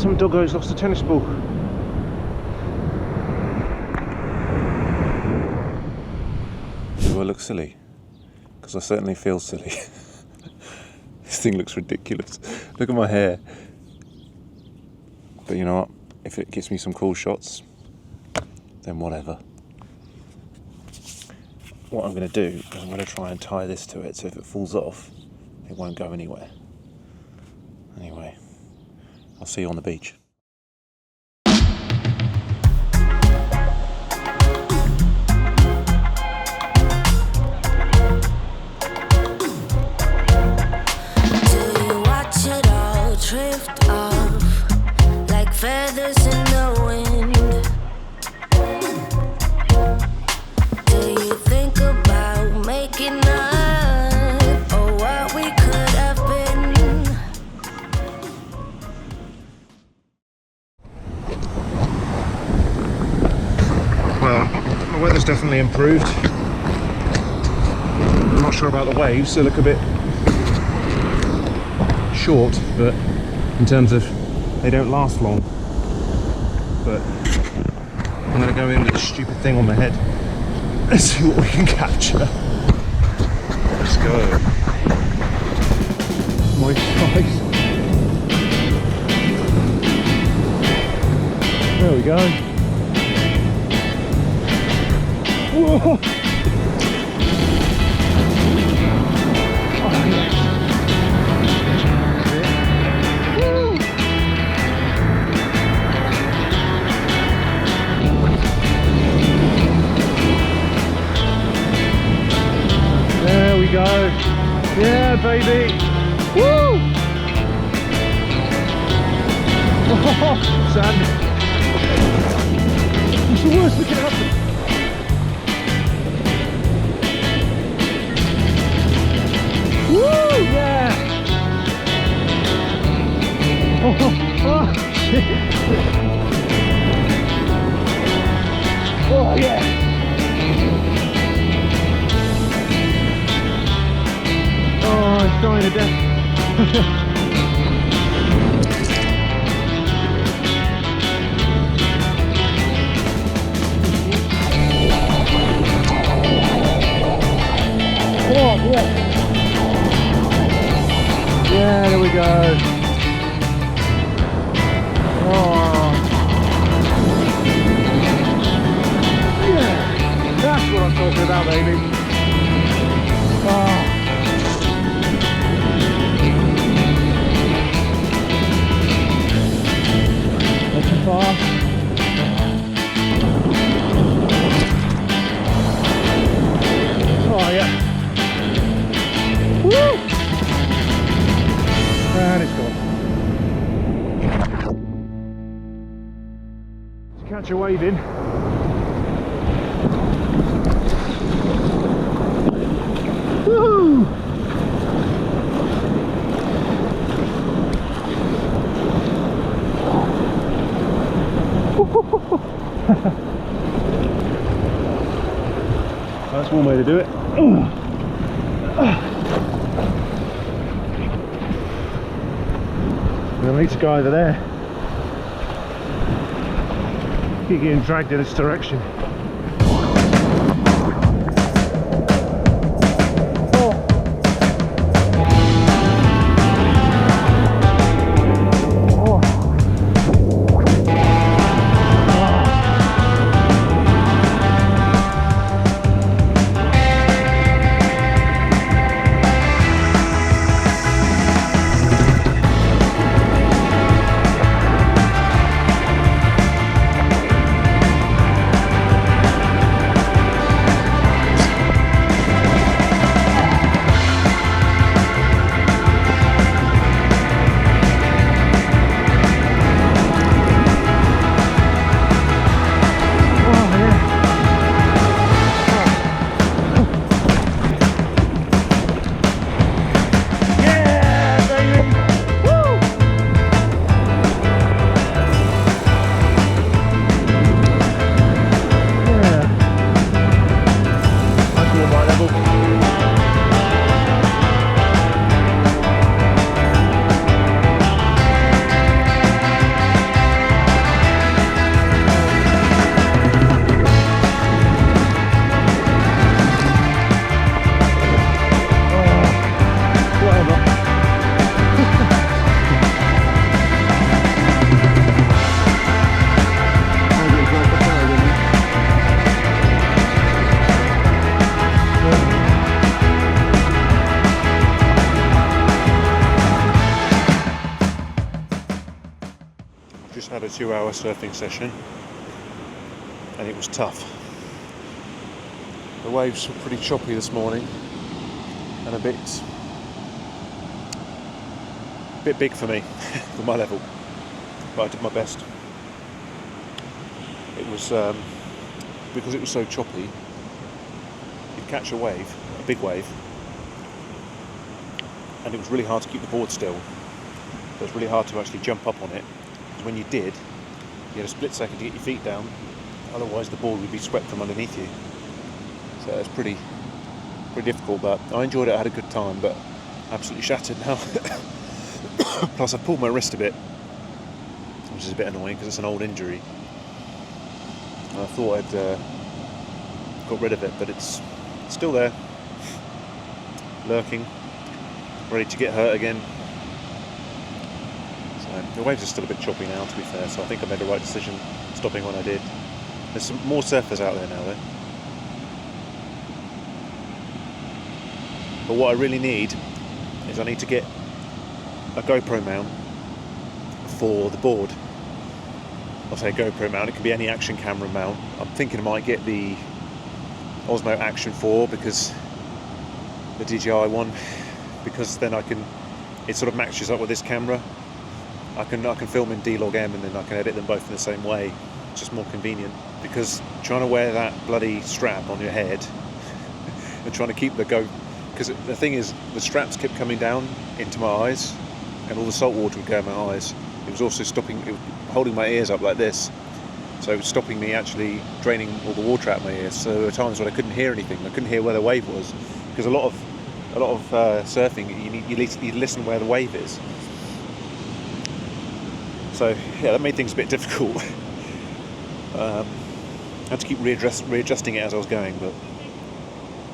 Some doggo's lost a tennis ball. Do I look silly? Because I certainly feel silly. This thing looks ridiculous. Look at my hair. But you know what? If it gets me some cool shots, then whatever. What I'm going to do is I'm going to try and tie this to it, so if it falls off, it won't go anywhere. Anyway, I'll see you on the beach. Drift off like feathers in the wind. Do you think about making up or what we could have been? Well, the weather's definitely improved. I'm not sure about the waves, they look a bit short, but in terms of they don't last long. But I'm going to go in with a stupid thing on my head and see what we can capture. Let's go. My eyes. There we go. Whoa! Oh, yeah. There we go. Yeah, baby. Woo! Oh, sand. It's the worst that can happen. Woo! Yeah. Oh, shit. Oh, yeah. Oh, it's dying to death. Oh, yeah. Yeah, there we go. Oh. Yeah, that's what I'm talking about, baby. Oh. Not too far. Oh yeah. Woo! And it's gone. To catch a wave in. Woo! That's one way to do it. The mate's guy over there. Keep getting dragged in this direction. Just had a 2-hour surfing session and it was tough. The waves were pretty choppy this morning and a bit big for me, for my level, but I did my best. It was, because it was so choppy, you'd catch a wave, a big wave, and it was really hard to keep the board still. It was really hard to actually jump up on it, because when you did, you had a split second to get your feet down, otherwise the board would be swept from underneath you. So it was pretty difficult, but I enjoyed it, I had a good time, but absolutely shattered now. Plus I've pulled my wrist a bit, which is a bit annoying because it's an old injury. And I thought I'd got rid of it, but it's still there, lurking, ready to get hurt again. So the waves are still a bit choppy now, to be fair, so I think I made the right decision stopping when I did. There's some more surfers out there now though. But what I really need is I need to get a GoPro mount for the board. I'll say GoPro mount, it can be any action camera mount. I'm thinking I might get the Osmo Action 4 because the DJI one, because then it sort of matches up with this camera. I can film in D-Log-M and then I can edit them both in the same way. It's just more convenient, because trying to wear that bloody strap on your head and trying to keep because the thing is, the straps kept coming down into my eyes and all the salt water would go in my eyes. It was also holding my ears up like this, so it was stopping me actually draining all the water out of my ears. So there were times when I couldn't hear anything. I couldn't hear where the wave was, because a lot of surfing you listen where the wave is. So yeah, that made things a bit difficult. I had to keep readjusting it as I was going, but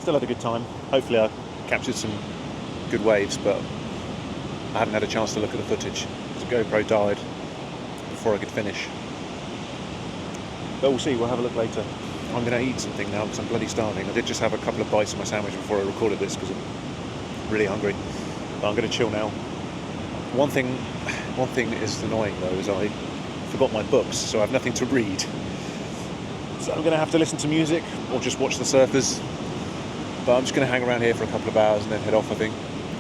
still had a good time. Hopefully I captured some good waves, but I haven't had a chance to look at the footage. The GoPro died before I could finish. But we'll see, we'll have a look later. I'm going to eat something now because I'm bloody starving. I did just have a couple of bites of my sandwich before I recorded this because I'm really hungry. But I'm going to chill now. One thing that is annoying though is I forgot my books, so I have nothing to read. So I'm going to have to listen to music or just watch the surfers. But I'm just going to hang around here for a couple of hours and then head off, I think.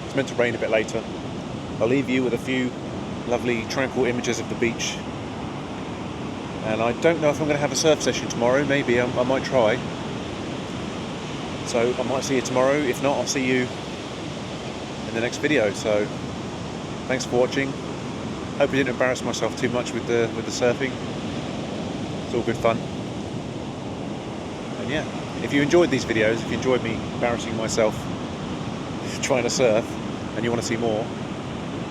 It's meant to rain a bit later. I'll leave you with a few lovely tranquil images of the beach. And I don't know if I'm going to have a surf session tomorrow. Maybe I might try. So I might see you tomorrow. If not, I'll see you in the next video. So thanks for watching. Hope I didn't embarrass myself too much with the surfing. It's all good fun. And yeah, if you enjoyed these videos, if you enjoyed me embarrassing myself trying to surf and you want to see more,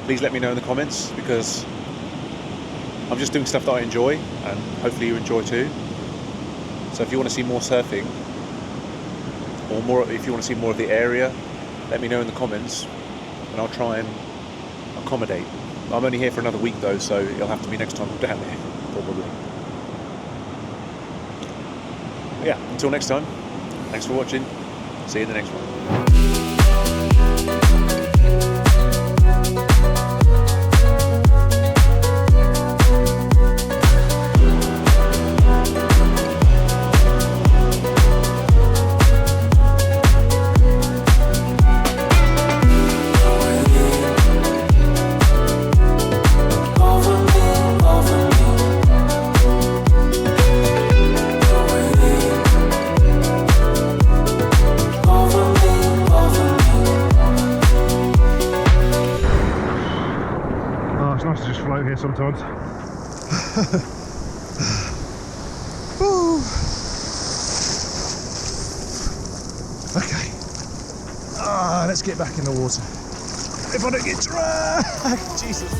please let me know in the comments, because I'm just doing stuff that I enjoy and hopefully you enjoy too. So if you want to see more surfing, or if you want to see more of the area, let me know in the comments and I'll try and accommodate. I'm only here for another week though, so it'll have to be next time I'm down here, probably. But yeah, until next time, thanks for watching, see you in the next one. Here sometimes. Okay. Let's get back in the water. If I don't get dragged, Jesus.